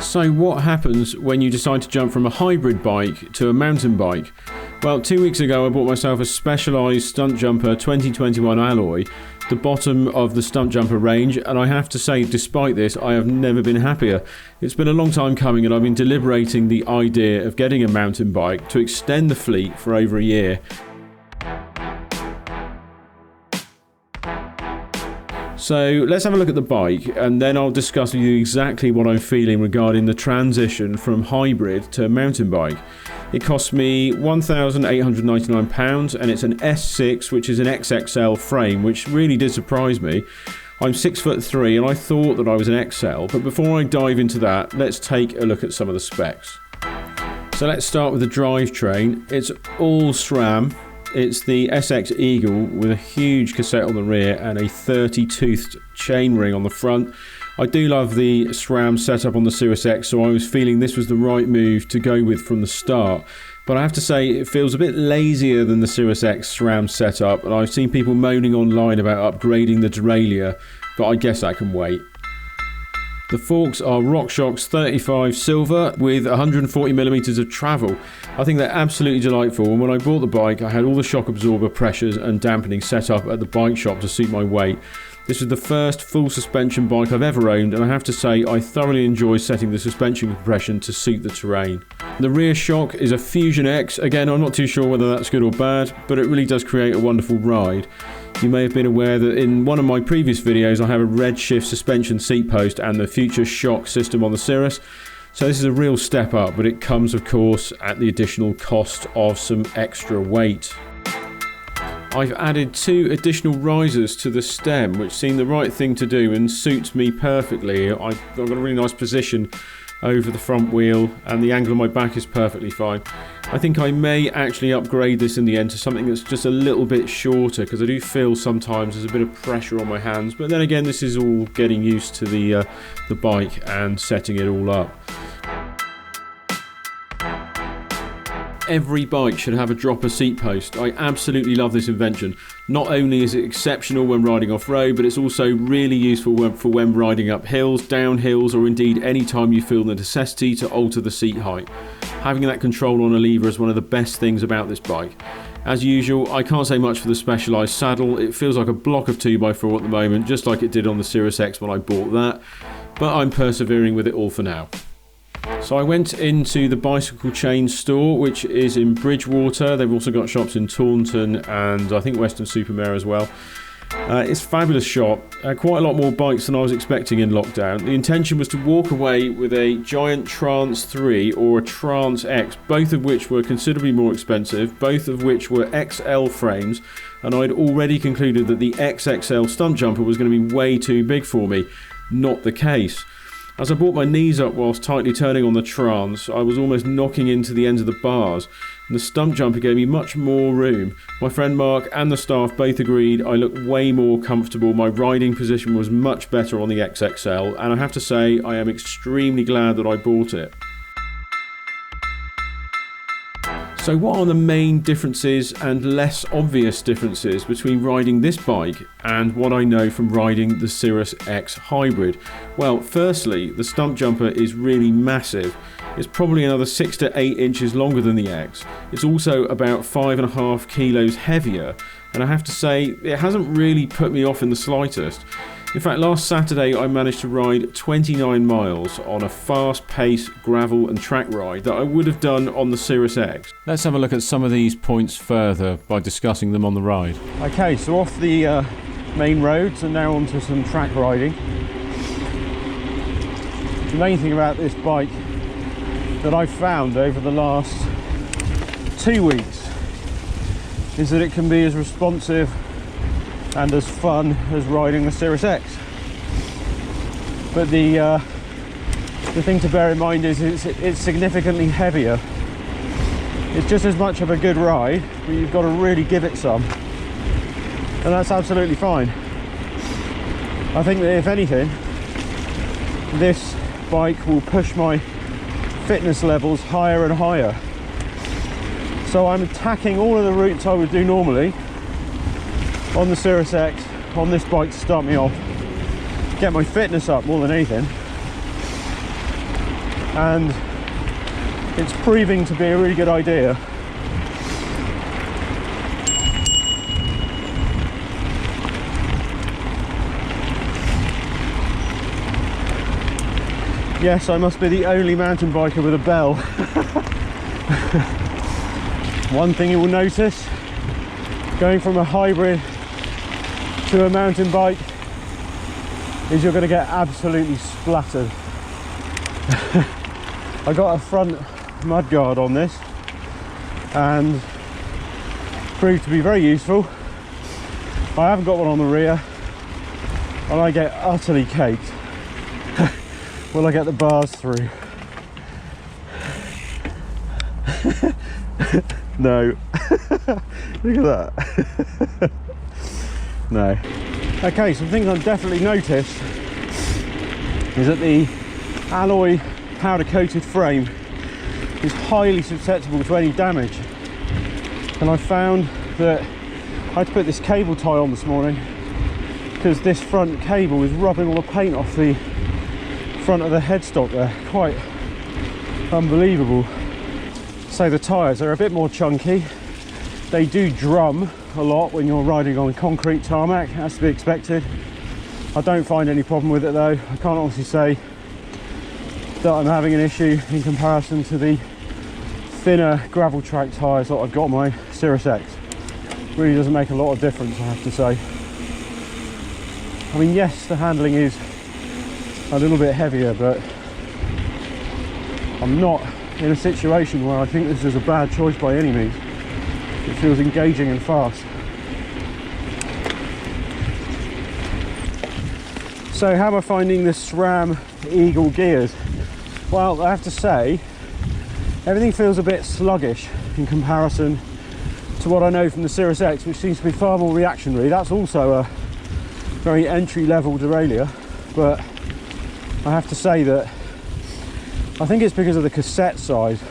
So what happens when you decide to jump from a hybrid bike to a mountain bike? Well, 2 weeks ago I bought myself a Specialized Stumpjumper 2021 alloy, the bottom of the Stumpjumper range, and I have to say, despite this, I have never been happier. It's been a long time coming, and I've been deliberating the idea of getting a mountain bike to extend the fleet for over a year. So let's have a look at the bike, and then I'll discuss with you exactly what I'm feeling regarding the transition from hybrid to mountain bike. It cost me £1,899, and it's an S6, which is an XXL frame, which really did surprise me. I'm 6'3", and I thought that I was an XL, but before I dive into that, let's take a look at some of the specs. So let's start with the drivetrain. It's all SRAM. It's the SX Eagle with a huge cassette on the rear and a 30-toothed chainring on the front. I do love the SRAM setup on the Sirrus X, so I was feeling this was the right move to go with from the start. But I have to say, it feels a bit lazier than the Sirrus X SRAM setup, and I've seen people moaning online about upgrading the derailleur, but I guess that can wait. The forks are RockShox 35 silver with 140mm of travel. I think they're absolutely delightful, and when I bought the bike I had all the shock absorber pressures and dampening set up at the bike shop to suit my weight. This is the first full suspension bike I've ever owned, and I have to say I thoroughly enjoy setting the suspension compression to suit the terrain. The rear shock is a Fusion X. Again, I'm not too sure whether that's good or bad, but it really does create a wonderful ride. You may have been aware that in one of my previous videos I have a Redshift suspension seat post and the Future Shock system on the Sirrus. So this is a real step up, but it comes of course at the additional cost of some extra weight. I've added 2 additional risers to the stem, which seem the right thing to do and suits me perfectly. I've got a really nice position over the front wheel and the angle of my back is perfectly fine. I think I may actually upgrade this in the end to something that's just a little bit shorter, because I do feel sometimes there's a bit of pressure on my hands, but then again this is all getting used to the bike and setting it all up. Every bike should have a dropper seat post. I absolutely love this invention. Not only is it exceptional when riding off-road, but it's also really useful for when riding up hills, down hills, or indeed any time you feel the necessity to alter the seat height. Having that control on a lever is one of the best things about this bike. As usual, I can't say much for the Specialized saddle. It feels like a block of 2x4 at the moment, just like it did on the Sirrus X when I bought that, but I'm persevering with it all for now. So I went into the bicycle chain store, which is in Bridgewater. They've also got shops in Taunton and I think Weston-super-Mare as well. It's a fabulous shop. Quite a lot more bikes than I was expecting in lockdown. The intention was to walk away with a giant Trance 3 or a Trance X, both of which were considerably more expensive, both of which were XL frames, and I'd already concluded that the XXL Stumpjumper was going to be way too big for me. Not the case. As I brought my knees up whilst tightly turning on the Trance, I was almost knocking into the ends of the bars, and the Stumpjumper gave me much more room. My friend Mark and the staff both agreed I looked way more comfortable, my riding position was much better on the XXL, and I have to say I am extremely glad that I bought it. So what are the main differences and less obvious differences between riding this bike and what I know from riding the Sirrus X Hybrid? Well, firstly, the Stumpjumper is really massive. It's probably another 6 to 8 inches longer than the X. It's also about 5.5 kilos heavier, and I have to say, it hasn't really put me off in the slightest. In fact, last Saturday I managed to ride 29 miles on a fast-paced gravel and track ride that I would have done on the Sirrus X. Let's have a look at some of these points further by discussing them on the ride. Okay, so off the main roads and now onto some track riding. The main thing about this bike that I've found over the last 2 weeks is that it can be as responsive and as fun as riding the Sirrus X. But the thing to bear in mind is it's significantly heavier. It's just as much of a good ride, but you've got to really give it some, and that's absolutely fine. I think that if anything, this bike will push my fitness levels higher and higher. So I'm attacking all of the routes I would do normally on the Sirrus X on this bike to start me off, get my fitness up more than anything. and it's proving to be a really good idea. Yes, I must be the only mountain biker with a bell. One thing you will notice, going from a hybrid to a mountain bike, is you're going to get absolutely splattered. I got a front mudguard on this and proved to be very useful. I haven't got one on the rear and I get utterly caked. Will I get the bars through? No. Look at that. No. Okay, some things I've definitely noticed is that the alloy powder coated frame is highly susceptible to any damage, and I found that I had to put this cable tie on this morning because this front cable is rubbing all the paint off the front of the headstock there. Quite unbelievable. So the tyres are a bit more chunky. They do drum a lot when you're riding on concrete tarmac, has to be expected. I don't find any problem with it though. I can't honestly say that I'm having an issue in comparison to the thinner gravel track tyres that I've got on my Sirrus X. Really doesn't make a lot of difference, I have to say. I mean, yes, the handling is a little bit heavier, but I'm not in a situation where I think this is a bad choice by any means. It feels engaging and fast. So how am I finding the SRAM Eagle gears? Well, I have to say, everything feels a bit sluggish in comparison to what I know from the Sirrus X, which seems to be far more reactionary. That's also a very entry-level derailleur, but I have to say that I think it's because of the cassette size.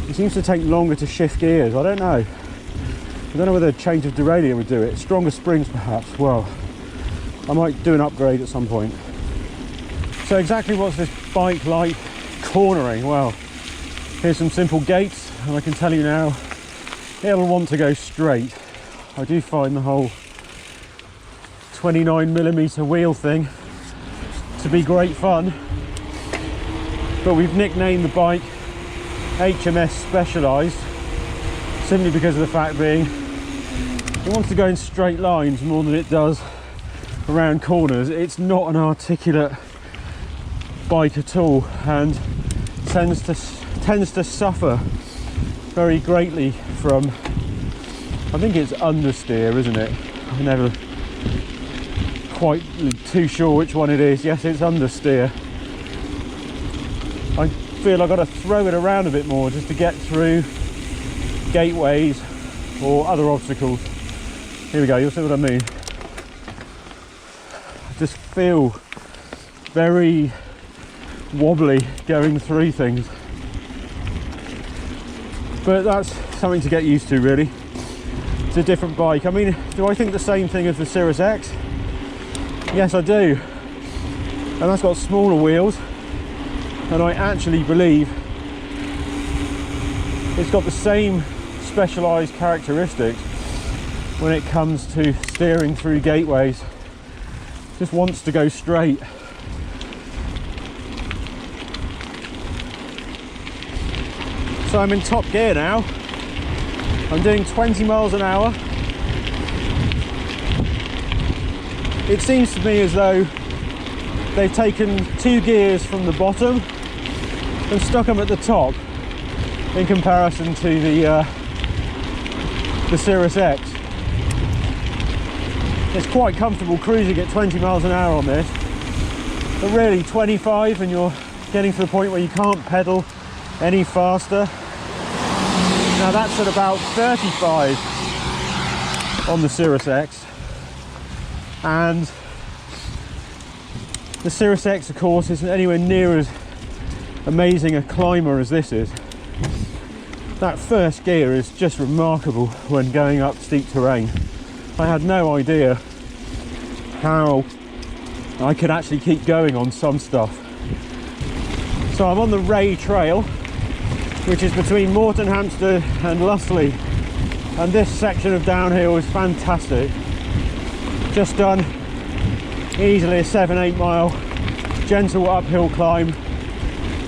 It seems to take longer to shift gears. I don't know. I don't know whether a change of derailleur would do it. Stronger springs perhaps. Well, I might do an upgrade at some point. So exactly what's this bike like cornering? Well, here's some simple gates, and I can tell you now, it'll want to go straight. I do find the whole 29mm wheel thing to be great fun, but we've nicknamed the bike HMS Specialized simply because of the fact being it wants to go in straight lines more than it does around corners. It's not an articulate bike at all and tends to suffer very greatly from, I think it's understeer, isn't it? I'm never quite too sure which one it is. Yes, it's understeer. I feel I've got to throw it around a bit more just to get through gateways or other obstacles. Here we go, you'll see what I mean. I just feel very wobbly going through things, but that's something to get used to, really. It's a different bike. I mean, do I think the same thing as the Sirrus X? Yes, I do, and that's got smaller wheels, and I actually believe it's got the same specialized characteristics when it comes to steering through gateways. Just wants to go straight. So I'm in top gear now. I'm doing 20 miles an hour. It seems to me as though they've taken 2 gears from the bottom and stuck them at the top in comparison to the Sirrus X. It's quite comfortable cruising at 20 miles an hour on this, but really 25 and you're getting to the point where you can't pedal any faster. Now that's at about 35 on the Sirrus X, and the Sirrus X of course isn't anywhere near as amazing a climber as this is. That first gear is just remarkable when going up steep terrain. I had no idea how I could actually keep going on some stuff. So I'm on the Ray Trail, which is between Moretonhampstead and Lussley, and this section of downhill is fantastic. Just done easily a 7-8 mile gentle uphill climb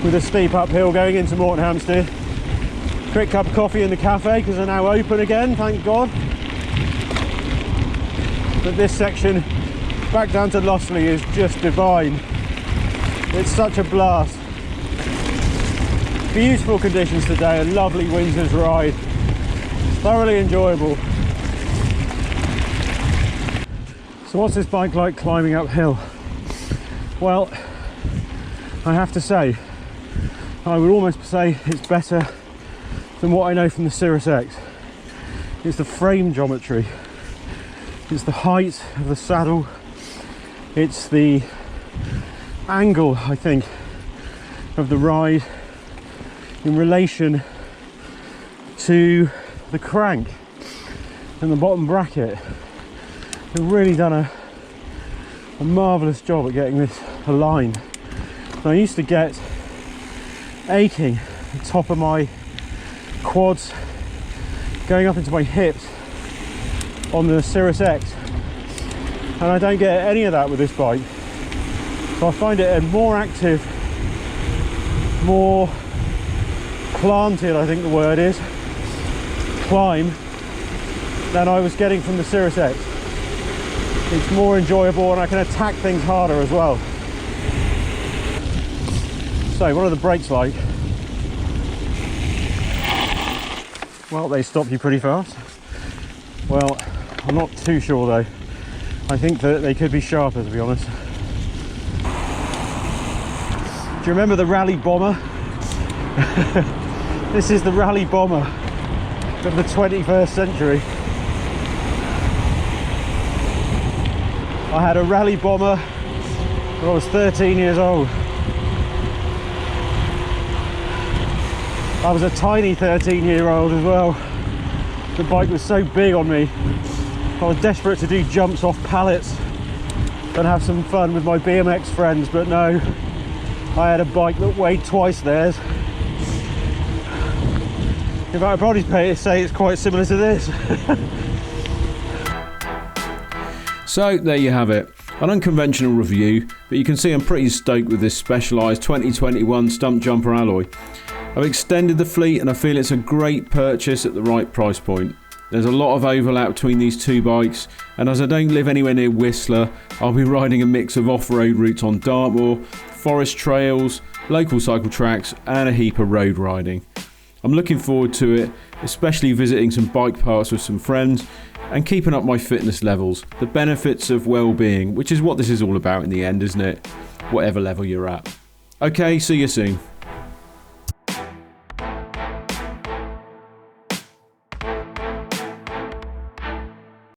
with a steep uphill going into Moretonhampstead. Quick cup of coffee in the cafe because they're now open again, thank God. But this section back down to Lussley is just divine. It's such a blast. Beautiful conditions today, a lovely winter's ride. Thoroughly enjoyable. So what's this bike like climbing uphill? Well, I have to say, I would almost say it's better than what I know from the Sirrus X. It's the frame geometry, it's the height of the saddle, it's the angle, I think, of the ride in relation to the crank and the bottom bracket. They've really done a marvellous job at getting this aligned. And I used to get aching at the top of my quads going up into my hips on the Sirrus X, and I don't get any of that with this bike. So I find it a more active, more planted, I think the word is, climb than I was getting from the Sirrus X. It's more enjoyable and I can attack things harder as well. So what are the brakes like? Well, they stop you pretty fast. Well, I'm not too sure though. I think that they could be sharper, to be honest. Do you remember the Rally Bomber? This is the Rally Bomber of the 21st century. I had a Rally Bomber when I was 13 years old. I was a tiny 13-year-old as well. The bike was so big on me. I was desperate to do jumps off pallets and have some fun with my BMX friends, but no, I had a bike that weighed twice theirs. In fact, I'd probably say it's quite similar to this. So there you have it, an unconventional review, but you can see I'm pretty stoked with this Specialized 2021 Stumpjumper alloy. I've extended the fleet and I feel it's a great purchase at the right price point. There's a lot of overlap between these two bikes, and as I don't live anywhere near Whistler, I'll be riding a mix of off-road routes on Dartmoor, forest trails, local cycle tracks and a heap of road riding. I'm looking forward to it, especially visiting some bike parks with some friends and keeping up my fitness levels, the benefits of well-being, which is what this is all about in the end, isn't it? Whatever level you're at. Okay, see you soon.